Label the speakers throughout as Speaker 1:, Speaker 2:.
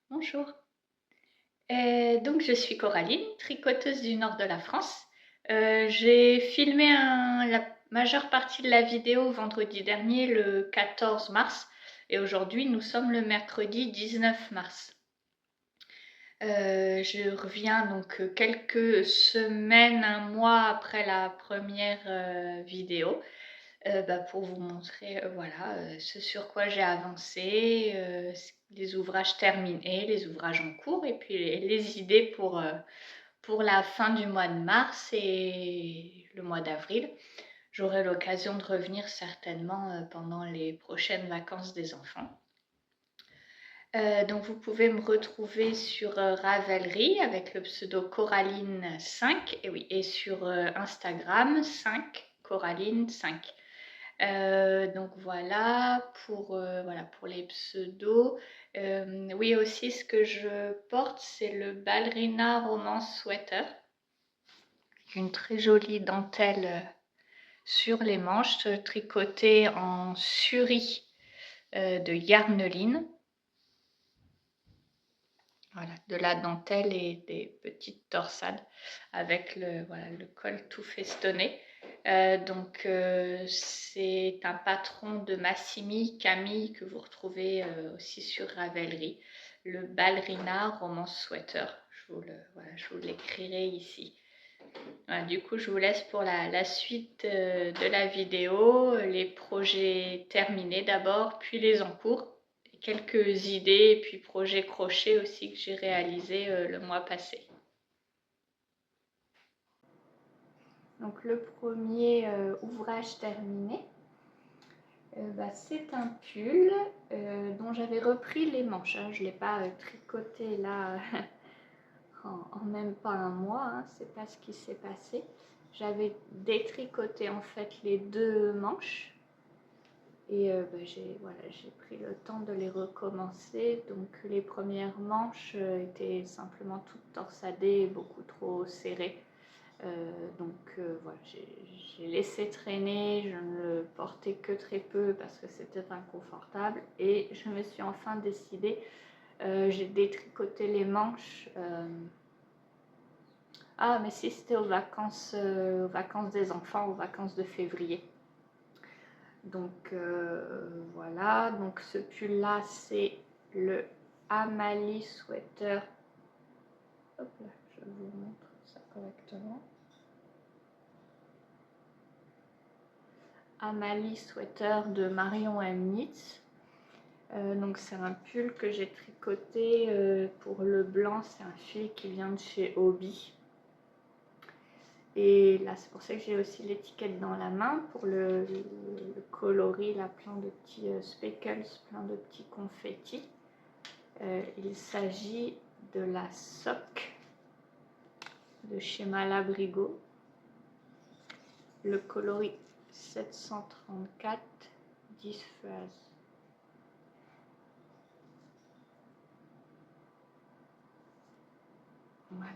Speaker 1: Bonjour. Donc je suis Coraline, tricoteuse du nord de la France. J'ai filmé la majeure partie de la vidéo vendredi dernier, le 14 mars, et aujourd'hui nous sommes le mercredi 19 mars. Je reviens donc quelques semaines, un mois après la première vidéo. Pour vous montrer voilà, ce sur quoi j'ai avancé, les ouvrages terminés, les ouvrages en cours et puis les idées pour la fin du mois de mars et le mois d'avril. J'aurai l'occasion de revenir certainement pendant les prochaines vacances des enfants. Donc vous pouvez me retrouver sur Ravelry avec le pseudo Coraline5 et, oui, et sur Instagram 5 Coraline5. Donc voilà pour les pseudos. Oui, aussi ce que je porte, c'est le Ballerina Romance Sweater, une très jolie dentelle sur les manches, tricotée en suri de yarneline. Voilà, de la dentelle et des petites torsades avec le col tout festonné. C'est un patron de Massimi Camille que vous retrouvez aussi sur Ravelry, le Ballerina Romance Sweater. Je vous l'écrirai ici. Voilà, du coup, je vous laisse pour la suite de la vidéo, les projets terminés d'abord, puis les en cours. Quelques idées et puis projets crochets aussi que j'ai réalisé le mois passé. Donc le premier ouvrage terminé, c'est un pull dont j'avais repris les manches. Hein. Je ne l'ai pas tricoté là en même pas un mois, hein. C'est pas ce qui s'est passé. J'avais détricoté en fait les deux manches. Et j'ai pris le temps de les recommencer. Donc les premières manches étaient simplement toutes torsadées et beaucoup trop serrées. J'ai laissé traîner, je ne le portais que très peu parce que c'était inconfortable. Et je me suis enfin décidée, j'ai détricoté les manches. Ah mais si, c'était aux vacances des enfants, aux vacances de février. Donc voilà, donc ce pull là c'est le Amalie Sweater. Hop là, je vous montre ça correctement. Amalie Sweater de Marion M. Knits. Donc c'est un pull que j'ai tricoté pour le blanc, c'est un fil qui vient de chez Hobby. Et là c'est pour ça que j'ai aussi l'étiquette dans la main pour le coloris, là plein de petits speckles, plein de petits confettis. Il s'agit de la sock de chez Malabrigo, le coloris 734 10 phrases. Voilà.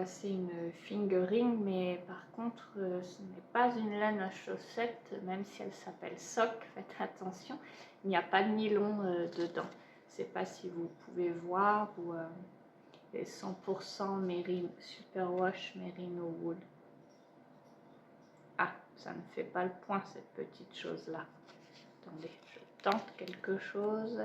Speaker 1: C'est une fingering, mais par contre ce n'est pas une laine à chaussettes, même si elle s'appelle sock, faites attention, il n'y a pas de nylon dedans. Je ne sais pas si vous pouvez voir, ou les 100% Superwash Merino Wool. Ah, ça ne fait pas le point cette petite chose là. Attendez, je tente quelque chose.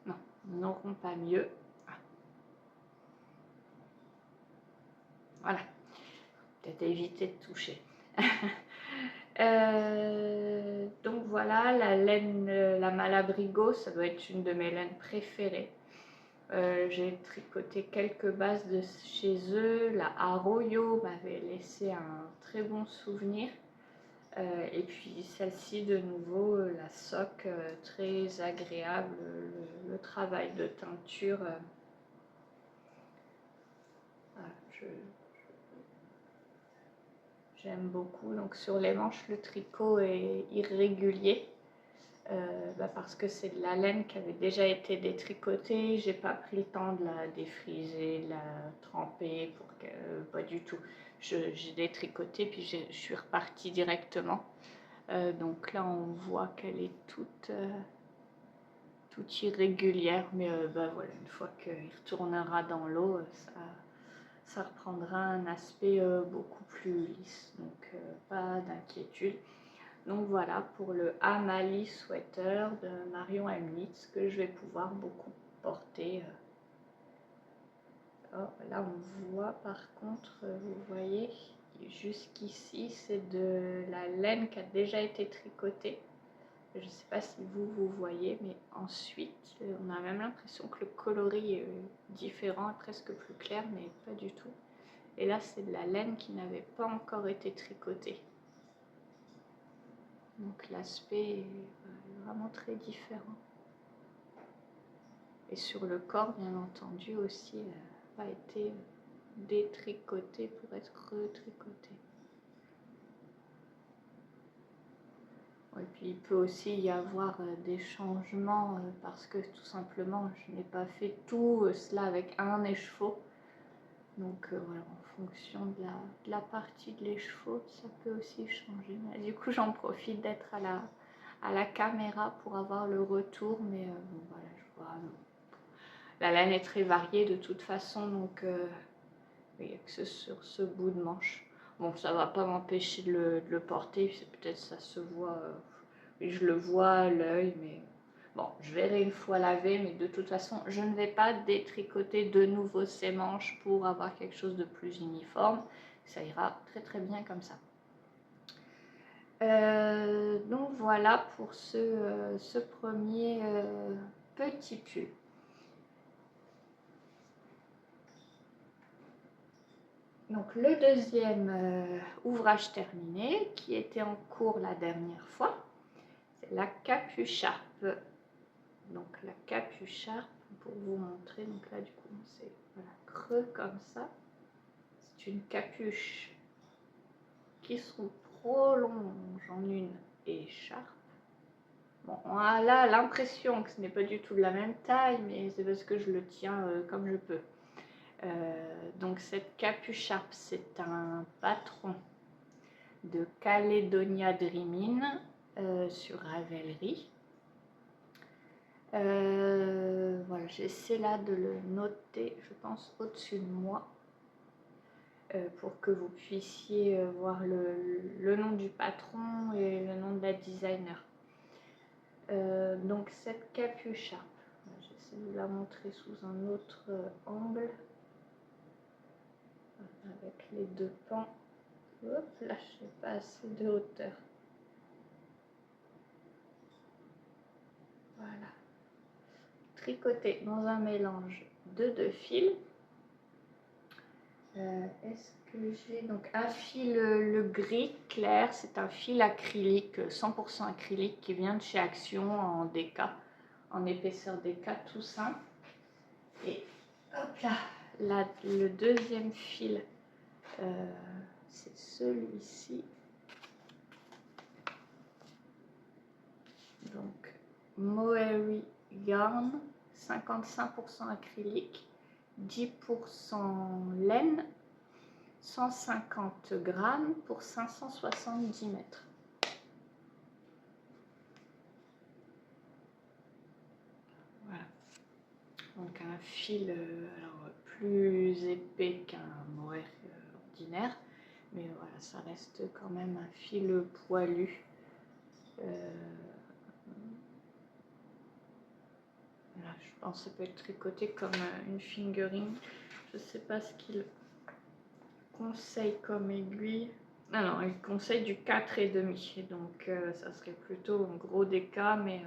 Speaker 1: Non, nous n'aurons pas mieux. Ah. Voilà, peut-être éviter de toucher. Donc voilà, la laine, la Malabrigo, ça doit être une de mes laines préférées. J'ai tricoté quelques bases de chez eux. La Arroyo m'avait laissé un très bon souvenir. Et puis celle-ci de nouveau, la sock, très agréable, le travail de teinture. Voilà, j'aime beaucoup. Donc sur les manches, le tricot est irrégulier. Parce que c'est de la laine qui avait déjà été détricotée, j'ai pas pris le temps de la défriser, de la tremper, pas du tout. J'ai détricoté puis je suis repartie directement. Donc là on voit qu'elle est toute irrégulière, mais voilà, une fois qu'il retournera dans l'eau, ça reprendra un aspect beaucoup plus lisse, donc pas d'inquiétude. Donc voilà pour le Amali Sweater de Marion Emnitz que je vais pouvoir beaucoup porter. Oh, là on voit par contre, vous voyez, jusqu'ici c'est de la laine qui a déjà été tricotée. Je ne sais pas si vous voyez, mais ensuite on a même l'impression que le coloris est différent, presque plus clair, mais pas du tout. Et là c'est de la laine qui n'avait pas encore été tricotée. Donc l'aspect est vraiment très différent. Et sur le corps, bien entendu, aussi, elle n'a pas été détricotée pour être retricotée. Et puis il peut aussi y avoir des changements parce que tout simplement, je n'ai pas fait tout cela avec un écheveau. Donc voilà, en fonction de la partie de l'écheveau, ça peut aussi changer. Mais, du coup, j'en profite d'être à la caméra pour avoir le retour. Mais bon, voilà, je vois. La laine est très variée de toute façon, donc il n'y a que sur ce bout de manche. Bon, ça ne va pas m'empêcher de le porter, peut-être ça se voit, je le vois à l'œil, mais bon, je verrai une fois lavé, mais de toute façon, je ne vais pas détricoter de nouveau ces manches pour avoir quelque chose de plus uniforme. Ça ira très très bien comme ça. Donc voilà pour ce premier petit pull. Donc le deuxième ouvrage terminé, qui était en cours la dernière fois, c'est la capucharpe. Donc la capucharpe, pour vous montrer, donc là du coup c'est voilà, creux comme ça. C'est une capuche qui se prolonge en une écharpe. Bon, on a là l'impression que ce n'est pas du tout de la même taille, mais c'est parce que je le tiens comme je peux. Donc cette capucharpe, c'est un patron de Caledonia Dreamin sur Ravelry. Voilà, j'essaie là de le noter, je pense, au-dessus de moi pour que vous puissiez voir le nom du patron et le nom de la designer. Donc cette capucharpe, j'essaie de vous la montrer sous un autre angle avec les deux pans. Hop, là je n'ai pas assez de hauteur. Voilà. Tricoté dans un mélange de deux fils. Est-ce que j'ai donc un fil le gris clair, c'est un fil acrylique 100% acrylique qui vient de chez Action en DK, en épaisseur DK tout simple. Et hop là, le deuxième fil c'est celui-ci. Donc Mohair Yarn, 55% acrylique, 10% laine, 150 grammes pour 570 mètres. Voilà. Donc un fil alors, plus épais qu'un mohair ordinaire, mais voilà, ça reste quand même un fil poilu. Là, je pense que ça peut être tricoté comme une fingering. Je ne sais pas ce qu'il conseille comme aiguille. Ah non, il conseille du 4,5. Donc ça serait plutôt un gros DK, mais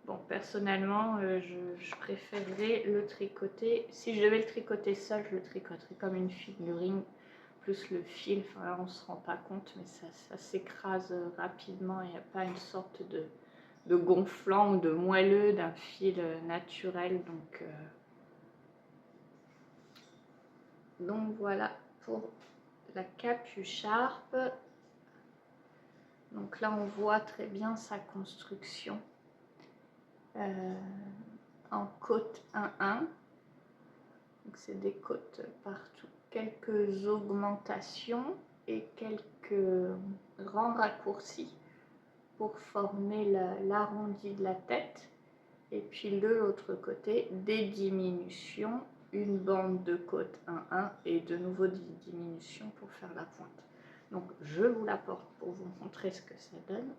Speaker 1: bon, personnellement, je préférerais le tricoter. Si je devais le tricoter seul, je le tricoterais comme une figurine, plus le fil. Enfin, là, on ne se rend pas compte, mais ça s'écrase rapidement. Il n'y a pas une sorte de gonflant ou de moelleux d'un fil naturel. Donc voilà pour la capucharpe. Donc là, on voit très bien sa construction en côte 1-1. Donc c'est des côtes partout. Quelques augmentations et quelques rangs raccourcis pour former l'arrondi de la tête. Et puis de l'autre côté, des diminutions, une bande de côte 1-1 et de nouveau des diminutions pour faire la pointe. Donc je vous la porte pour vous montrer ce que ça donne.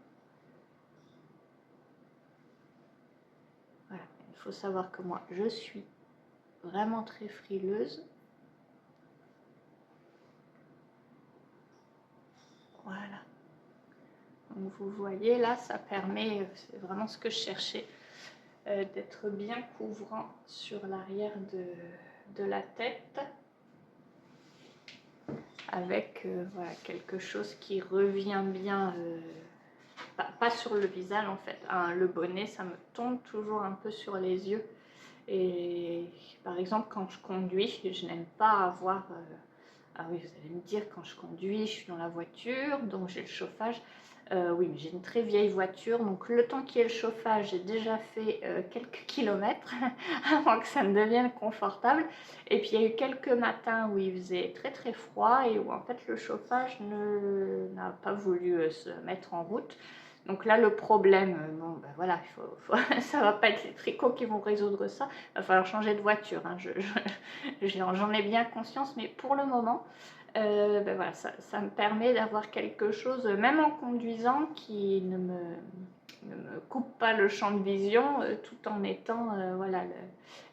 Speaker 1: Voilà, il faut savoir que moi je suis vraiment très frileuse. Voilà. Donc vous voyez là, ça permet, c'est vraiment ce que je cherchais, d'être bien couvrant sur l'arrière de la tête. Avec voilà, quelque chose qui revient bien, pas sur le visage en fait. Hein, le bonnet, ça me tombe toujours un peu sur les yeux. Et par exemple, quand je conduis, je n'aime pas avoir... ah oui, vous allez me dire, quand je conduis, je suis dans la voiture, donc j'ai le chauffage. Oui, mais j'ai une très vieille voiture, donc le temps qu'il y ait le chauffage, j'ai déjà fait quelques kilomètres avant que ça ne devienne confortable. Et puis il y a eu quelques matins où il faisait très très froid et où en fait le chauffage n'a pas voulu se mettre en route. Donc là, le problème, bon, ben voilà, ça va pas être les tricots qui vont résoudre ça. Il va falloir changer de voiture. Hein. J'en ai bien conscience, mais pour le moment, ben voilà, ça me permet d'avoir quelque chose, même en conduisant, qui ne me coupe pas le champ de vision, tout en étant voilà,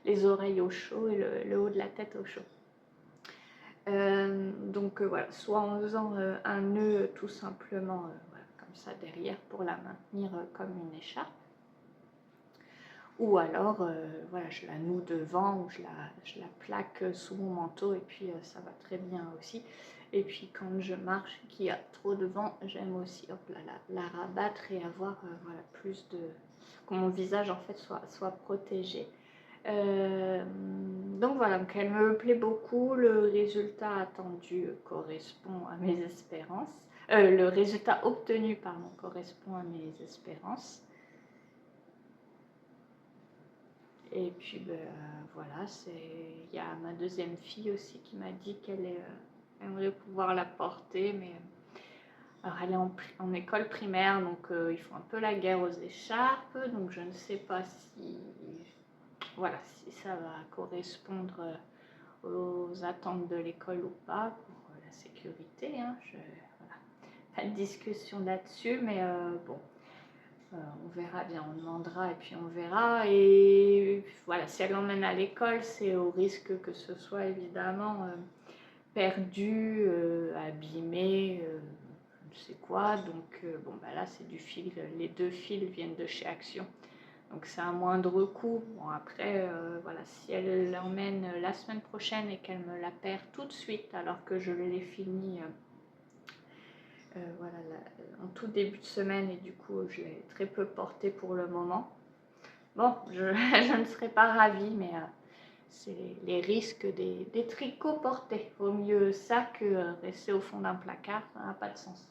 Speaker 1: les oreilles au chaud et le haut de la tête au chaud. Donc voilà, soit en faisant un nœud tout simplement voilà, comme ça derrière pour la maintenir comme une écharpe, ou alors voilà, je la noue devant ou je la plaque sous mon manteau et puis ça va très bien aussi. Et puis quand je marche, qu'il y a trop de vent, j'aime aussi hop là, la rabattre et avoir voilà, plus de... que mon visage en fait soit protégé. Donc voilà, donc elle me plaît beaucoup, le résultat attendu correspond à mes espérances, le résultat obtenu pardon, correspond à mes espérances. Et puis ben, voilà, il y a ma deuxième fille aussi qui m'a dit qu'elle aimerait pouvoir la porter, mais alors elle est en école primaire, donc ils font un peu la guerre aux écharpes, donc je ne sais pas si... Voilà, si ça va correspondre aux attentes de l'école ou pas pour la sécurité. Hein, voilà. Pas de discussion là-dessus, mais bon, on verra bien, on demandera et puis on verra. Et voilà, si elle l'emmène à l'école, c'est au risque que ce soit évidemment perdu, abîmé, je ne sais quoi. Donc bon, bah là c'est du fil, les deux fils viennent de chez Action. Donc c'est un moindre coût. Bon après, voilà, si elle l'emmène la semaine prochaine et qu'elle me la perd tout de suite alors que je l'ai fini voilà, en tout début de semaine et du coup je l'ai très peu portée pour le moment. Bon, je ne serais pas ravie, mais c'est les risques des tricots portés. Vaut mieux ça que rester au fond d'un placard, ça n'a pas de sens.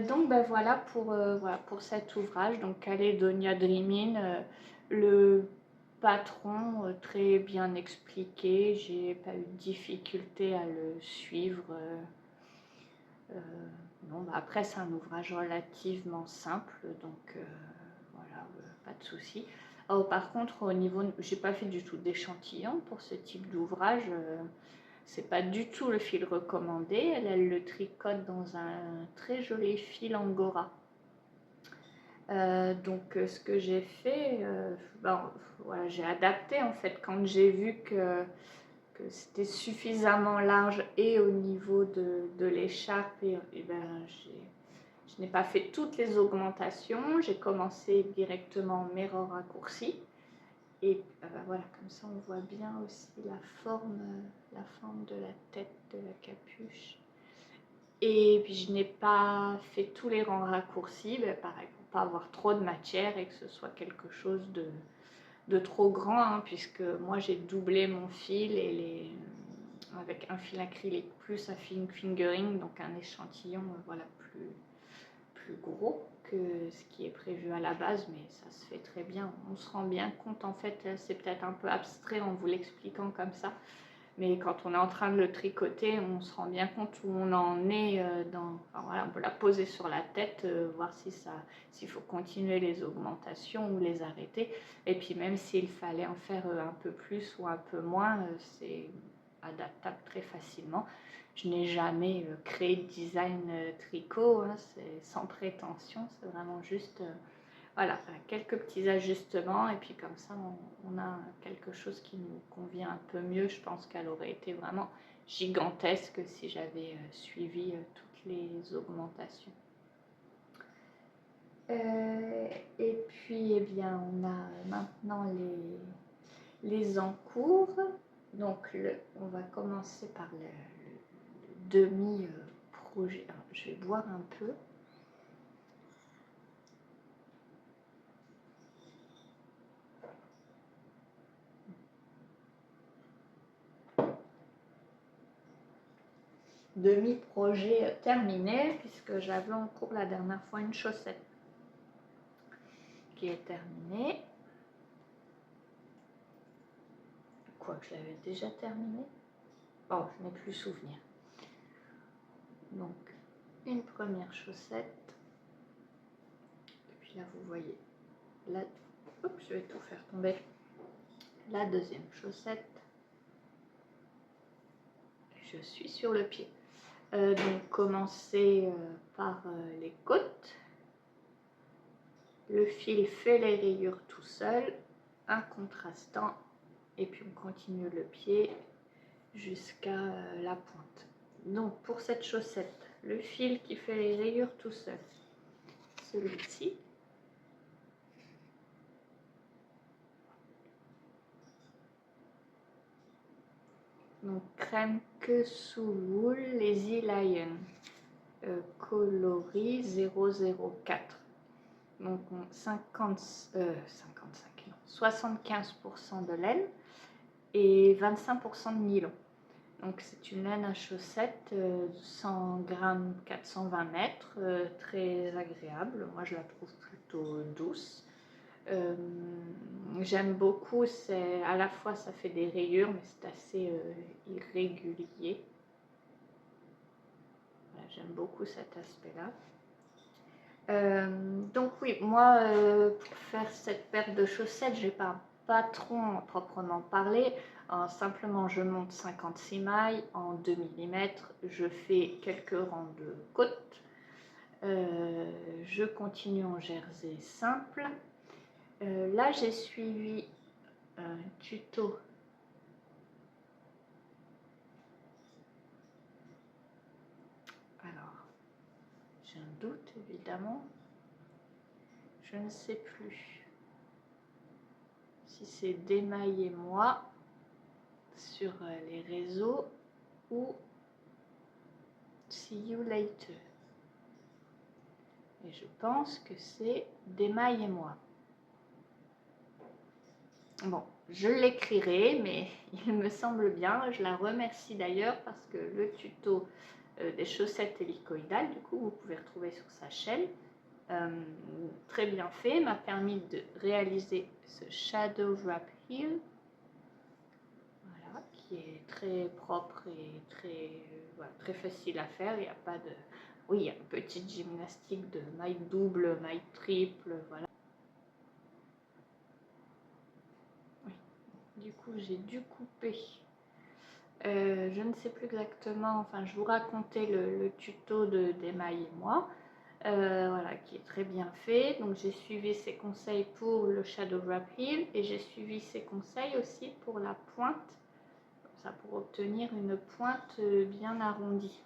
Speaker 1: Donc ben voilà pour cet ouvrage, donc Caledonia Dreamin', le patron très bien expliqué, j'ai pas eu de difficulté à le suivre. Non, bah après c'est un ouvrage relativement simple, donc voilà, pas de souci. Oh, par contre au niveau, j'ai pas fait du tout d'échantillon pour ce type d'ouvrage. C'est pas du tout le fil recommandé. Elle le tricote dans un très joli fil angora. Donc ce que j'ai fait, ben, voilà, j'ai adapté en fait quand j'ai vu que c'était suffisamment large et au niveau de l'écharpe et ben, je n'ai pas fait toutes les augmentations. J'ai commencé directement mes rangs raccourcis. Et ben voilà, comme ça on voit bien aussi la forme de la tête de la capuche. Et puis je n'ai pas fait tous les rangs raccourcis, ben pareil, pour pas avoir trop de matière et que ce soit quelque chose de trop grand, hein, puisque moi j'ai doublé mon fil et avec un fil acrylique plus un fil fingering, donc un échantillon voilà, plus gros que ce qui est prévu à la base, mais ça se fait très bien. On se rend bien compte, en fait, c'est peut-être un peu abstrait en vous l'expliquant comme ça, mais quand on est en train de le tricoter, on se rend bien compte où on en est enfin, voilà, on peut la poser sur la tête, voir s'il faut continuer les augmentations ou les arrêter. Et puis même s'il fallait en faire un peu plus ou un peu moins, c'est adaptable très facilement. Je n'ai jamais créé de design tricot, hein, c'est sans prétention, c'est vraiment juste voilà, quelques petits ajustements et puis comme ça on a quelque chose qui nous convient un peu mieux. Je pense qu'elle aurait été vraiment gigantesque si j'avais suivi toutes les augmentations. Et puis eh bien on a maintenant les encours. Donc on va commencer par le demi-projet. Je vais boire un peu. Demi-projet terminé, puisque j'avais en cours la dernière fois une chaussette qui est terminée. Quoi que je l'avais déjà terminée. Bon, je n'ai plus souvenir. Donc, une première chaussette. Et puis là, vous voyez, là, oups, je vais tout faire tomber. La deuxième chaussette. Je suis sur le pied. Donc, commencer par les côtes. Le fil fait les rayures tout seul, un contrastant, et puis on continue le pied jusqu'à la pointe. Donc pour cette chaussette, le fil qui fait les rayures tout seul, celui-ci. Donc crème que sous wool, Lazy Lion, coloris 004. Donc 75% de laine et 25% de nylon. Donc c'est une laine à chaussettes, 100 grammes, 420 mètres, très agréable. Moi je la trouve plutôt douce. J'aime beaucoup, c'est à la fois ça fait des rayures mais c'est assez irrégulier. Voilà, j'aime beaucoup cet aspect-là. Donc oui, moi pour faire cette paire de chaussettes, j'ai pas un patron à proprement parler. Simplement je monte 56 mailles en 2 mm, je fais quelques rangs de côtes, je continue en jersey simple. Là j'ai suivi un tuto alors j'ai un doute évidemment, je ne sais plus si c'est Démaillez-moi sur les réseaux ou See You Later. Et je pense que c'est Démaillez-moi. Bon, je l'écrirai, mais il me semble bien. Je la remercie d'ailleurs parce que le tuto des chaussettes hélicoïdales, du coup, vous pouvez retrouver sur sa chaîne, très bien fait, m'a permis de réaliser ce Shadow Wrap Heel. Voilà, qui est très propre et voilà, très facile à faire. Il n'y a pas de... Oui, il y a une petite gymnastique de maille double, maille triple, voilà. Oui. Du coup, j'ai dû couper. Je ne sais plus exactement, enfin, je vous racontais le tuto de Démaillez-moi. Voilà, qui est très bien fait. Donc j'ai suivi ses conseils pour le Shadow Wrap Heel et j'ai suivi ses conseils aussi pour la pointe, comme ça pour obtenir une pointe bien arrondie.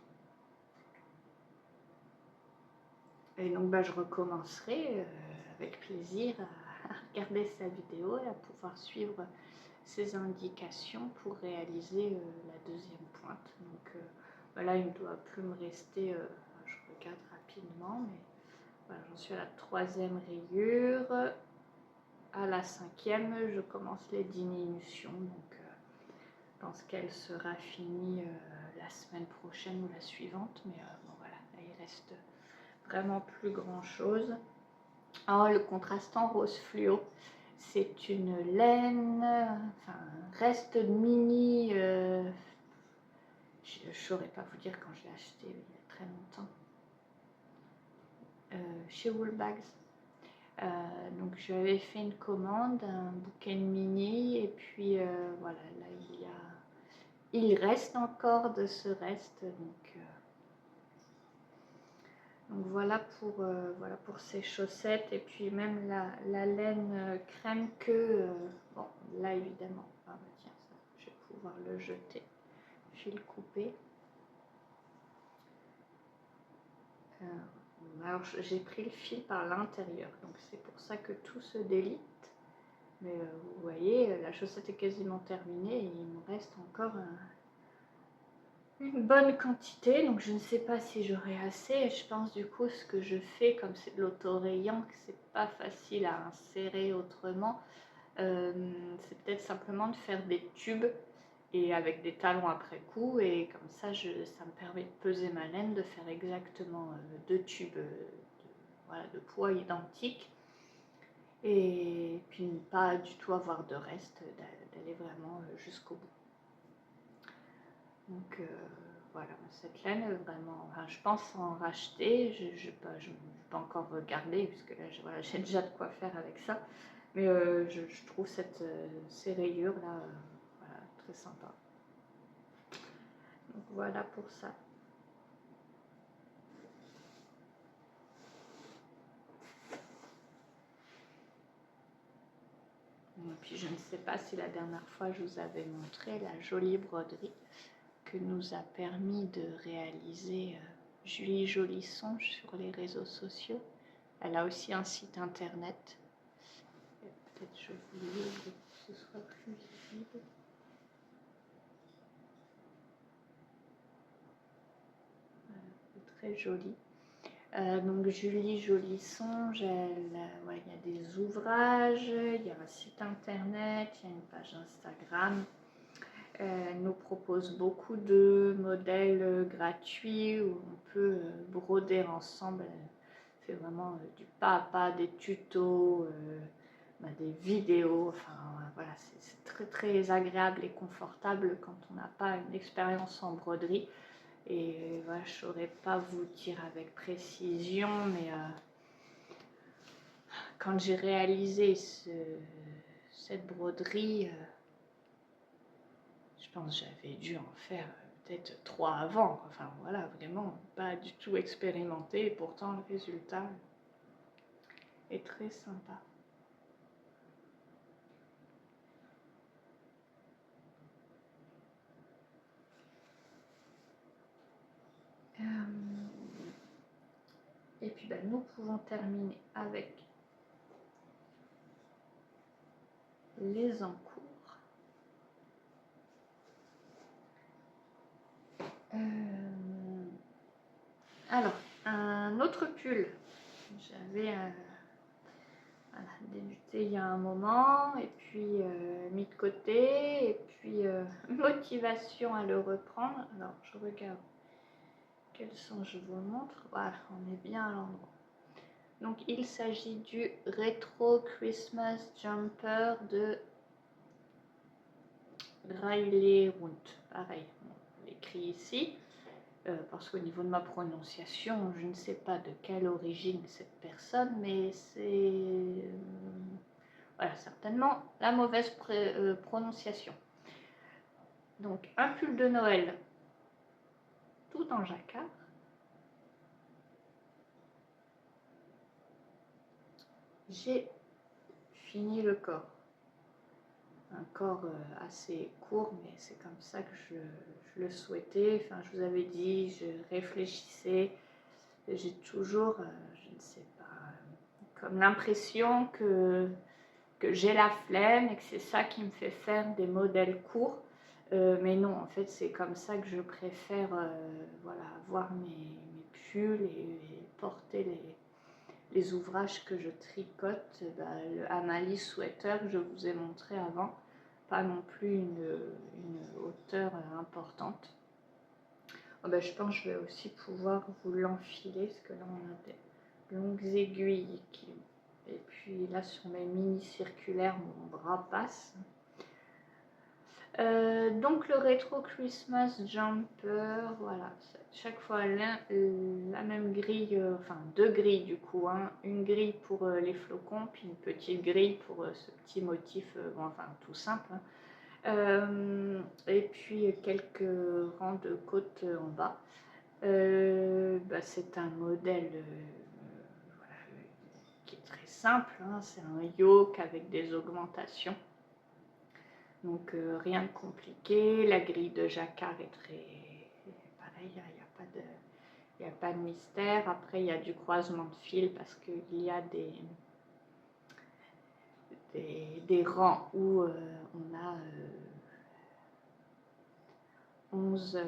Speaker 1: Et donc bah, je recommencerai avec plaisir à regarder sa vidéo et à pouvoir suivre ses indications pour réaliser la deuxième pointe. Donc là il ne doit plus me rester, je regarde rapidement, mais voilà, j'en suis à la troisième rayure. À la cinquième, je commence les diminutions. Donc pense qu'elle sera finie la semaine prochaine ou la suivante, mais bon voilà, là, il reste vraiment plus grand chose. Alors le contrastant rose fluo, c'est une laine, enfin reste de mini, je ne saurais pas vous dire quand je l'ai acheté il y a très longtemps, chez Woolbags. Donc je lui avais fait une commande, un bouquet de mini, et puis voilà, là il reste encore de ce reste, donc voilà pour ces chaussettes. Et puis même la laine crème queue, bon là évidemment, ah bah tiens, ça, je vais pouvoir le jeter, fil coupé. Alors j'ai pris le fil par l'intérieur, donc c'est pour ça que tout se délite. Mais vous voyez, la chaussette est quasiment terminée et il me reste encore une bonne quantité. Donc je ne sais pas si j'aurai assez. Je pense du coup ce que je fais, comme c'est de l'autorayant, que c'est pas facile à insérer autrement, c'est peut-être simplement de faire des tubes et avec des talons après coup. Et comme ça, ça me permet de peser ma laine, de faire exactement 2 tubes voilà, de poids identiques. Et puis ne pas du tout avoir de reste, d'aller vraiment jusqu'au bout. Donc voilà, cette laine vraiment, enfin, je pense en racheter, je n'ai pas encore regardé puisque là voilà, j'ai déjà de quoi faire avec ça, mais je trouve ces rayures là voilà, très sympa. Donc voilà pour ça. Et puis je ne sais pas si la dernière fois je vous avais montré la jolie broderie que nous a permis de réaliser Julie Jolisson sur les réseaux sociaux. Elle a aussi un site internet. Peut-être je vous l'ouvre pour que ce soit plus visible. Voilà, c'est très joli. Donc Julie Jolisson, ouais, il y a des ouvrages, il y a un site internet, il y a une page Instagram. Elle nous propose beaucoup de modèles gratuits où on peut broder ensemble. C'est vraiment du pas à pas, des tutos, des vidéos. Enfin voilà, c'est très très agréable et confortable quand on n'a pas une expérience en broderie. Et voilà, je ne saurais pas vous dire avec précision, mais quand j'ai réalisé cette broderie, je pense que j'avais dû en faire peut-être 3 avant. Enfin voilà, vraiment pas du tout expérimenté. Et pourtant le résultat est très sympa. Et puis nous pouvons terminer avec les encours. Alors, un autre pull. J'avais voilà, débuté il y a un moment et puis mis de côté et puis motivation à le reprendre. Alors, je regarde quels sont, je vous montre. Voilà, on est bien à l'endroit. Donc, il s'agit du Retro Christmas Jumper de Riley Runt. Pareil, on l'écrit ici. Parce qu'au niveau de ma prononciation, je ne sais pas de quelle origine cette personne, mais c'est voilà, certainement la mauvaise prononciation. Donc un pull de Noël tout en jacquard. J'ai fini le corps. Un corps assez court, mais c'est comme ça que je le souhaitais. Enfin, je vous avais dit, je réfléchissais. J'ai toujours, je ne sais pas, comme l'impression que j'ai la flemme et que c'est ça qui me fait faire des modèles courts. Mais non, en fait, c'est comme ça que je préfère voilà, avoir mes pulls et porter les ouvrages que je tricote. Le Amalie Sweater que je vous ai montré avant. pas non plus une hauteur importante. Oh ben, je pense que je vais aussi pouvoir vous l'enfiler, parce que là on a des longues aiguilles et puis là sur mes mini circulaires mon bras passe. Donc le rétro Christmas jumper, voilà, chaque fois la même grille, enfin deux grilles du coup, hein. Une grille pour les flocons, puis une petite grille pour ce petit motif, bon, enfin tout simple, hein. Et puis quelques rangs de côtes en bas. Bah, c'est un modèle voilà, qui est très simple, hein. C'est un yoke avec des augmentations. Donc rien de compliqué, la grille de jacquard est très pareil, il n'y a pas de mystère. Après il y a du croisement de fil parce qu'il y a des rangs où on a 11,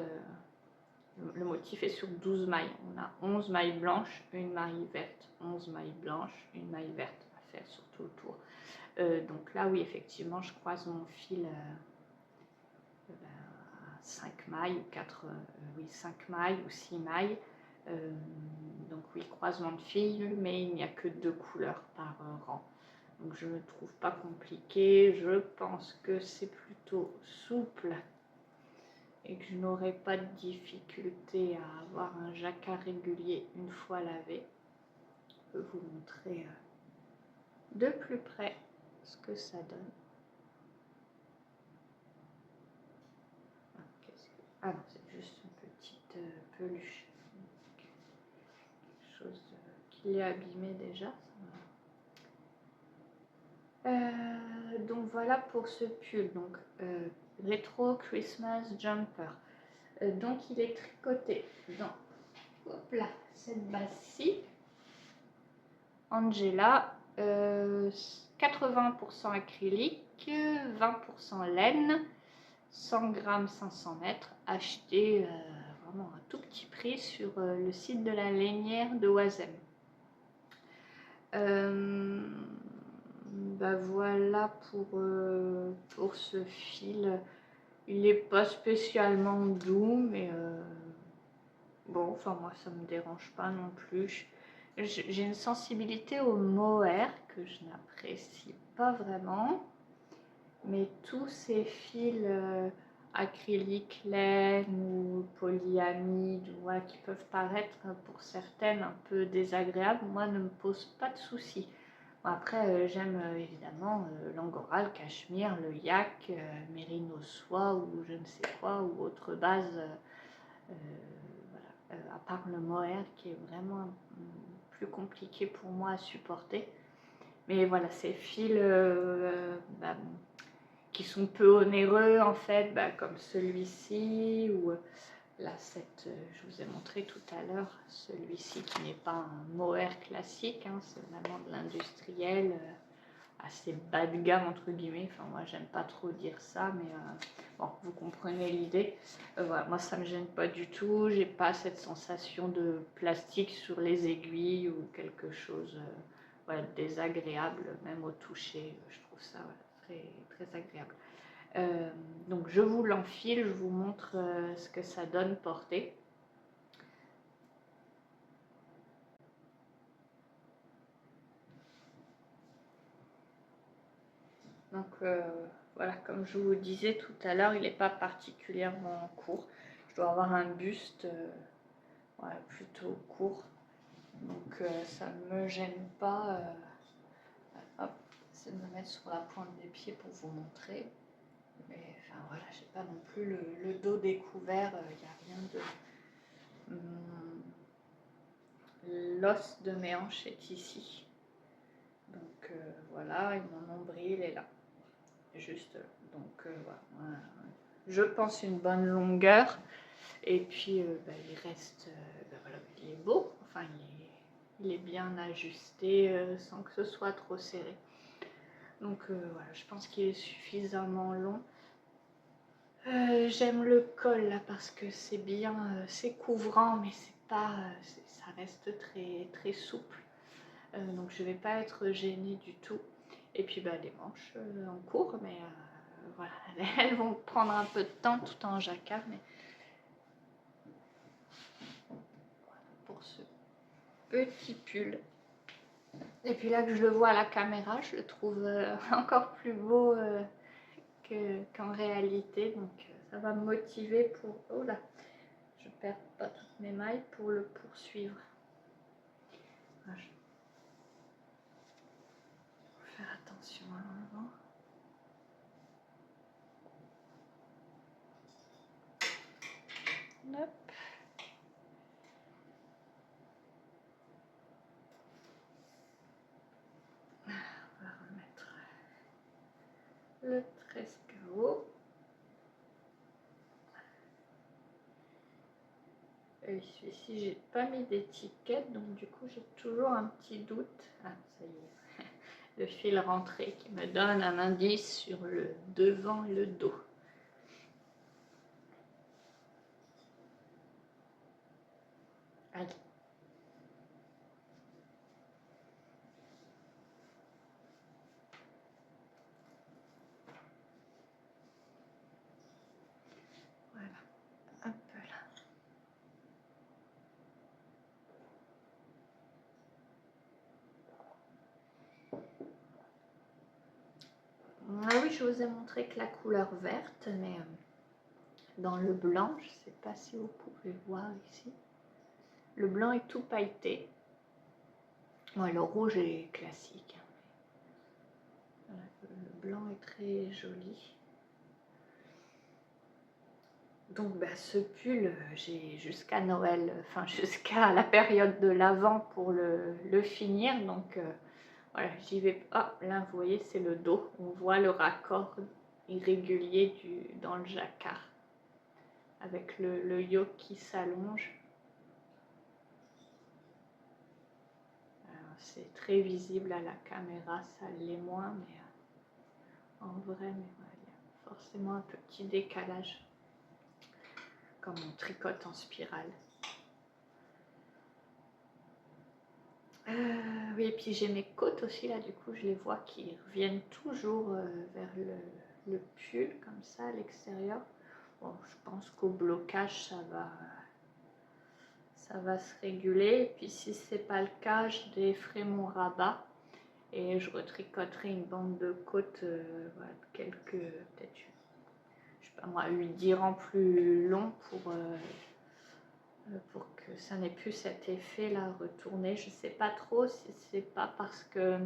Speaker 1: le motif est sur 12 mailles, on a 11 mailles blanches, une maille verte, 11 mailles blanches, une maille verte à faire sur tout le tour. Donc là oui effectivement je croise mon fil 5 mailles ou 4, oui 5 mailles ou 6 mailles, donc oui croisement de fil, mais il n'y a que 2 couleurs par rang, donc je ne trouve pas compliqué. Je pense que c'est plutôt souple et que je n'aurai pas de difficulté à avoir un jacquard régulier une fois lavé. Je peux vous montrer de plus près ce que ça donne. Ah non, c'est juste une petite peluche. Quelque chose qui est abîmé déjà. Donc voilà pour ce pull. Donc Retro Christmas Jumper. Donc il est tricoté dans cette base-ci. Angela. 80% acrylique, 20% laine. 100 grammes 500 mètres, acheté vraiment à tout petit prix sur le site de la lainière de Oisem. Bah voilà pour ce fil. Il n'est pas spécialement doux, mais bon, enfin moi ça me dérange pas non plus. J'ai une sensibilité au mohair que je n'apprécie pas vraiment. Mais tous ces fils acryliques, laine ou polyamide, ouais, qui peuvent paraître pour certaines un peu désagréables, moi ne me posent pas de soucis. Bon, après, j'aime évidemment l'angora, le cachemire, le yak, mérino soie ou je ne sais quoi, ou autre base, voilà. À part le mohair qui est vraiment plus compliqué pour moi à supporter. Mais voilà, ces fils bah, qui sont peu onéreux en fait, bah, comme celui-ci ou là je vous ai montré tout à l'heure celui-ci qui n'est pas un mohair classique, hein, c'est vraiment de l'industriel, assez bas de gamme entre guillemets. Enfin moi j'aime pas trop dire ça, mais bon vous comprenez l'idée. Voilà, moi ça me gêne pas du tout, j'ai pas cette sensation de plastique sur les aiguilles ou quelque chose voilà, désagréable même au toucher. Je trouve ça voilà, très agréable. Donc je vous l'enfile, je vous montre ce que ça donne porté. Donc voilà, comme je vous disais tout à l'heure, il n'est pas particulièrement court. Je dois avoir un buste voilà, plutôt court. Donc ça ne me gêne pas. Hop, c'est de me mettre sur la pointe des pieds pour vous montrer. Mais enfin voilà, j'ai pas non plus le dos découvert, il n'y a rien de... L'os de mes hanches est ici. Donc voilà, et mon nombril est là. Juste, donc voilà. Je pense une bonne longueur. Et puis bah, il reste, bah, voilà, il est beau. Enfin, il est bien ajusté sans que ce soit trop serré. Donc voilà, je pense qu'il est suffisamment long. J'aime le col là parce que c'est bien, c'est couvrant, mais c'est pas, ça reste très souple. Donc je vais pas être gênée du tout. Et puis bah, les manches en court, mais voilà, elles vont prendre un peu de temps tout en jacquard, mais voilà pour ce petit pull. Et puis là que je le vois à la caméra, je le trouve encore plus beau qu'en réalité, donc ça va me motiver pour... Oh là, je perds pas toutes mes mailles pour le poursuivre. Voilà, je vais faire attention à l'avant. Hop. On va remettre le trescao. Et celui-ci, j'ai pas mis d'étiquette, donc du coup, j'ai toujours un petit doute. Ah, ça y est, le fil rentré qui me donne un indice sur le devant et le dos. Allez. Voilà, un peu là. Ah oui, je vous ai montré que la couleur verte, mais dans le blanc, je ne sais pas si vous pouvez voir ici, le blanc est tout pailleté. Ouais, le rouge est classique. Voilà, le blanc est très joli. Donc bah, ce pull, j'ai jusqu'à Noël, enfin jusqu'à la période de l'Avent pour le finir. Donc voilà, j'y vais. Ah, là vous voyez, c'est le dos. On voit le raccord irrégulier dans le jacquard. Avec le yoke qui s'allonge. C'est très visible à la caméra, ça l'est moins, mais en vrai, mais ouais, il y a forcément un petit décalage quand on tricote en spirale. Oui, et puis j'ai mes côtes aussi, là, du coup, je les vois qui reviennent toujours vers le pull, comme ça, à l'extérieur. Bon, je pense qu'au blocage, ça va se réguler. Et puis si c'est pas le cas, je déferai mon rabat et je retricoterai une bande de côte, voilà, quelques, peut-être, je sais pas moi, 8-10 rangs plus long pour que ça n'ait plus cet effet là retourné. Je sais pas trop si c'est pas parce que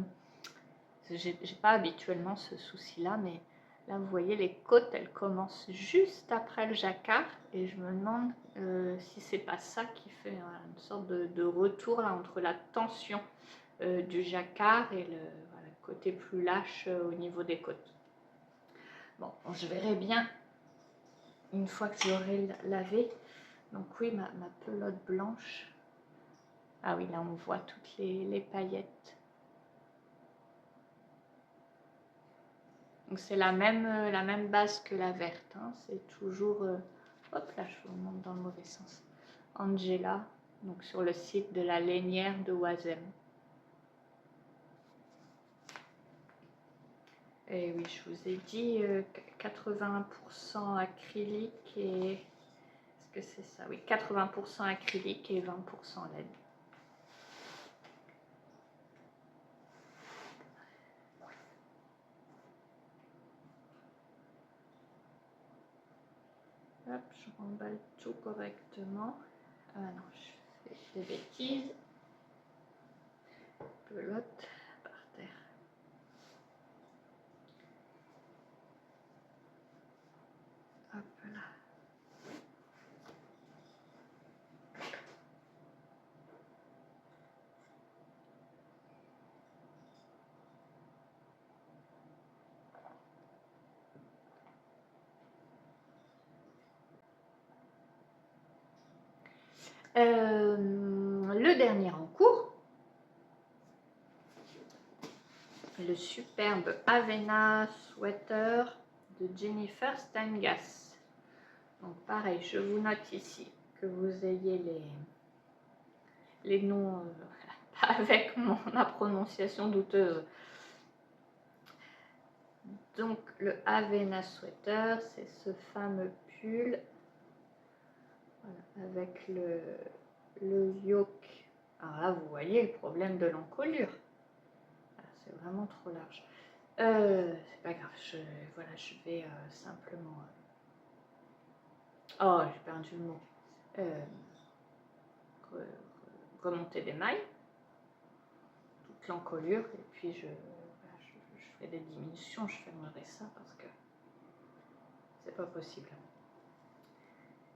Speaker 1: j'ai pas habituellement ce souci là, mais là vous voyez les côtes elles commencent juste après le jacquard et je me demande si c'est pas ça qui fait une sorte de retour là entre la tension du jacquard et voilà, le côté plus lâche au niveau des côtes. Bon, je verrai bien une fois que j'aurai lavé. Donc oui, ma pelote blanche. Ah oui, là on voit toutes les paillettes. Donc c'est la même base que la verte. Hein. C'est toujours... hop là, je vous montre dans le mauvais sens. Angela, donc sur le site de la lainière de Oisem. Et oui, je vous ai dit 80% acrylique et... Est-ce que c'est ça? Oui, 80% acrylique et 20% laine. Hop, je remballe tout correctement. Ah non, je fais des bêtises. Pelote par terre. Hop là. Le dernier en cours, le superbe Avena Sweater de Jennifer Stengas. Donc pareil, je vous note ici que vous ayez les noms avec ma prononciation douteuse. Donc le Avena Sweater, c'est ce fameux pull voilà, avec le yoke. Alors là, vous voyez le problème de l'encolure. C'est vraiment trop large. C'est pas grave, voilà, je vais simplement... oh, j'ai perdu le mot. Remonter des mailles, toute l'encolure, et puis voilà, je ferai des diminutions, je fermerai ça parce que c'est pas possible.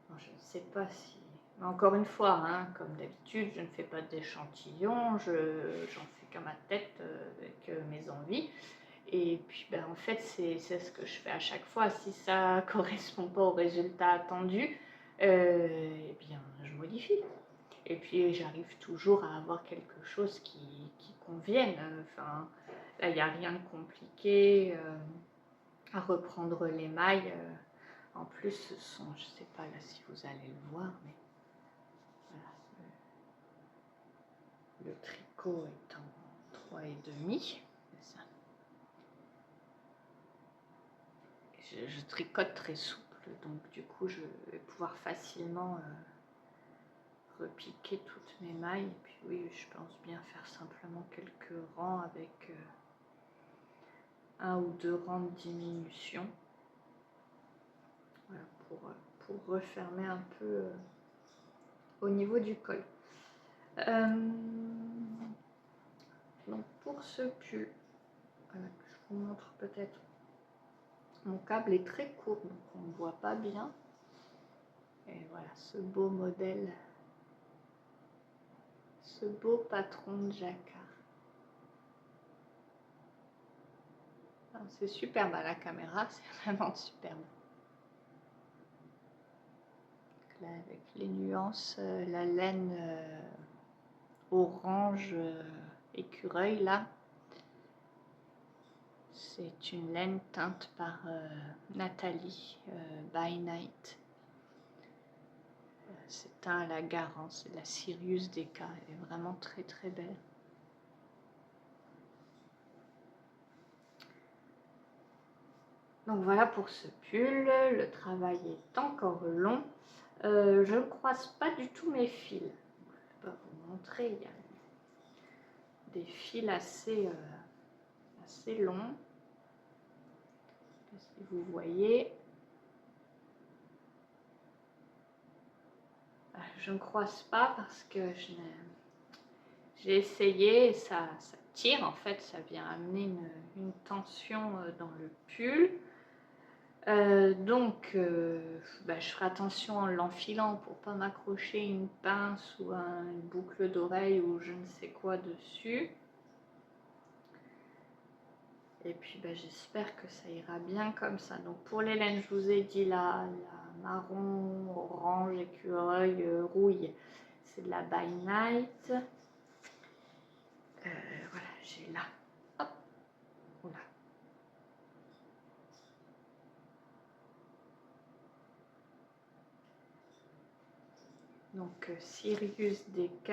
Speaker 1: Non, je ne sais pas si... Mais encore une fois, hein, comme d'habitude, je ne fais pas d'échantillon, j'en fais qu'à ma tête avec mes envies. Et puis ben, en fait, c'est ce que je fais à chaque fois. Si ça ne correspond pas au résultat attendu, eh bien, je modifie. Et puis j'arrive toujours à avoir quelque chose qui convienne. Enfin, là, il n'y a rien de compliqué à reprendre les mailles. En plus, ce sont, je ne sais pas là si vous allez le voir, mais voilà, le tricot est en 3,5. Je tricote très souple, donc du coup, je vais pouvoir facilement repiquer toutes mes mailles. Et puis oui, je pense bien faire simplement quelques rangs avec un ou deux rangs de diminution. Voilà, pour refermer un peu au niveau du col. Donc pour ce pull, voilà, je vous montre peut-être. Mon câble est très court, donc on ne voit pas bien. Et voilà, ce beau modèle, ce beau patron de jacquard. C'est superbe à la caméra, c'est vraiment superbe. Là, avec les nuances, la laine orange écureuil là, c'est une laine teinte par Nathalie by Night. C'est teint à la Garance, c'est de la Sirius DK, elle est vraiment très très belle. Donc voilà pour ce pull, le travail est encore long. Je ne croise pas du tout mes fils. Je vais vous montrer, il y a des fils assez longs. Si vous voyez, je ne croise pas parce que j'ai essayé et ça tire en fait, ça vient amener une tension dans le pull. Donc je ferai attention en l'enfilant pour pas m'accrocher une pince ou une boucle d'oreille ou je ne sais quoi dessus. Et puis j'espère que ça ira bien comme ça. Donc pour les laines, je vous ai dit la marron, orange, écureuil, rouille, c'est de la By Night. Voilà, j'ai là. Hop, voilà. Donc Sirius DK,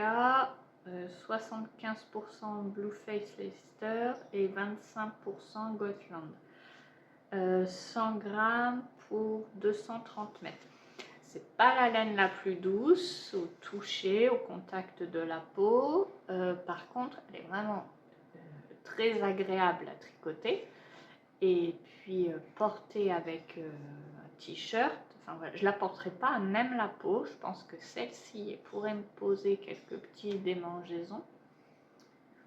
Speaker 1: 75% Blueface Leicester et 25% Gotland. 100 grammes pour 230 mètres. C'est pas la laine la plus douce au toucher, au contact de la peau. Par contre, elle est vraiment très agréable à tricoter. Et puis porter avec un t-shirt. Enfin, voilà, je la porterai pas à même la peau. Je pense que celle-ci pourrait me poser quelques petits démangeaisons.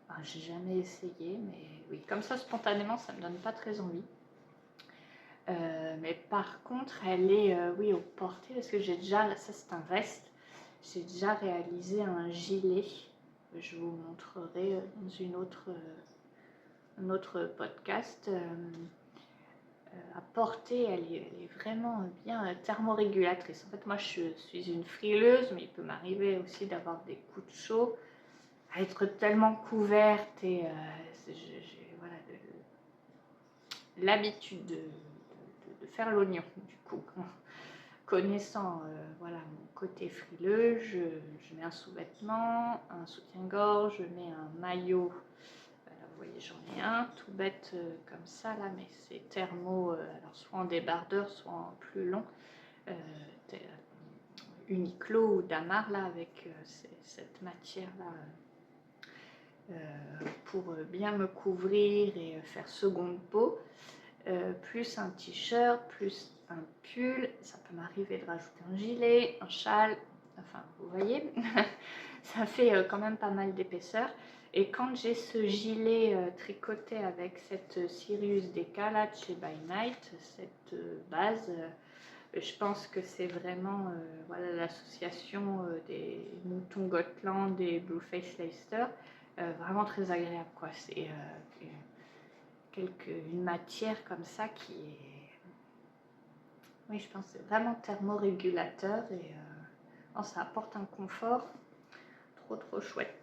Speaker 1: Enfin, j'ai jamais essayé, mais oui, comme ça spontanément, ça me donne pas très envie. Mais par contre, elle est, oui, au porté, parce que j'ai déjà, ça c'est un veste, j'ai déjà réalisé un gilet. Je vous montrerai dans un autre podcast. À porter, elle est vraiment bien thermorégulatrice. En fait, moi, je suis une frileuse, mais il peut m'arriver aussi d'avoir des coups de chaud, à être tellement couverte et j'ai voilà, l'habitude de faire l'oignon. Du coup, connaissant voilà, mon côté frileux, je mets un sous-vêtement, un soutien-gorge, je mets un maillot. vous voyez, j'en ai un tout bête comme ça là, mais c'est thermo, alors soit en débardeur, soit en plus long, Uniqlo ou Damar là, avec cette matière là pour bien me couvrir et faire seconde peau, plus un t-shirt, plus un pull, ça peut m'arriver de rajouter un gilet, un châle, enfin vous voyez, ça fait quand même pas mal d'épaisseur. Et quand j'ai ce gilet tricoté avec cette Sirius DK là de chez By Night, cette base, je pense que c'est vraiment voilà, l'association des moutons Gotland et Blueface Leicester, vraiment très agréable quoi. C'est une matière comme ça qui est, oui, je pense que c'est vraiment thermorégulateur et ça apporte un confort trop chouette.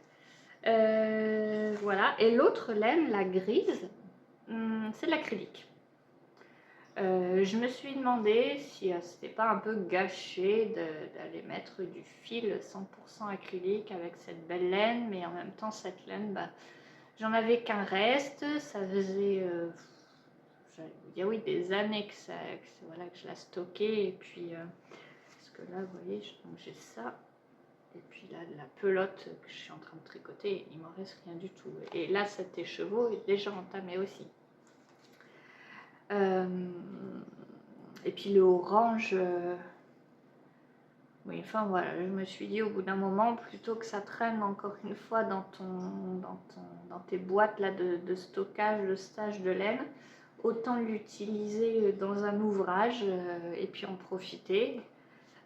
Speaker 1: Voilà, et l'autre laine, la grise, c'est de l'acrylique. Je me suis demandé si c'était pas un peu gâché d'aller mettre du fil 100% acrylique avec cette belle laine, mais en même temps cette laine, bah, j'en avais qu'un reste, ça faisait oui, des années voilà, que je la stockais, et puis parce que là vous voyez, j'ai ça, et puis là la pelote que je suis en train de tricoter, il m'en reste rien du tout, et là cet écheveau est déjà entamé aussi. Et puis le orange, oui, enfin voilà, je me suis dit au bout d'un moment, plutôt que ça traîne encore une fois dans tes boîtes là de stockage, de stage de laine, autant l'utiliser dans un ouvrage et puis en profiter.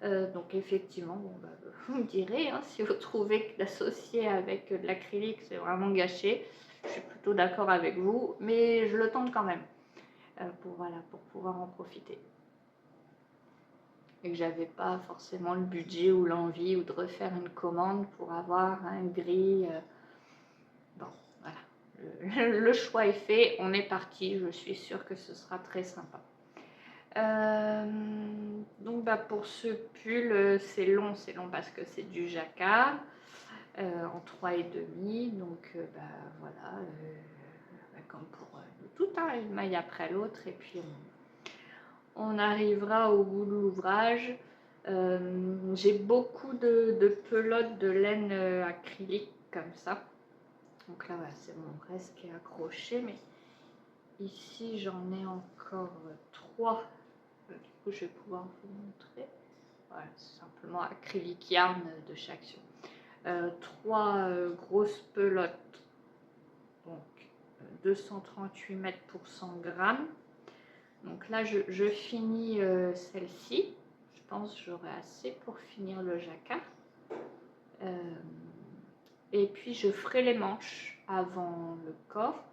Speaker 1: Donc effectivement, bon, bah, vous me direz, hein, si vous trouvez que l'associer avec de l'acrylique c'est vraiment gâché, je suis plutôt d'accord avec vous, mais je le tente quand même pour pouvoir en profiter. Et que j'avais pas forcément le budget ou l'envie ou de refaire une commande pour avoir un gris. Bon, voilà, le choix est fait, on est parti, je suis sûre que ce sera très sympa. Donc bah, pour ce pull, c'est long parce que c'est du jacquard en 3,5, donc bah, voilà, comme pour tout, hein, une maille après l'autre, et puis on arrivera au bout de l'ouvrage. J'ai beaucoup de pelotes de laine acrylique comme ça. Donc là, voilà, c'est mon reste qui est accroché. Mais ici, j'en ai encore 3. Du coup, je vais pouvoir vous montrer. Voilà, c'est simplement acrylique yarn de chaque sur. 3 grosses pelotes. Donc, 238 mètres pour 100 grammes. Donc là, je finis celle-ci. Je pense que j'aurai assez pour finir le jacquard. Et puis, je ferai les manches avant le corps.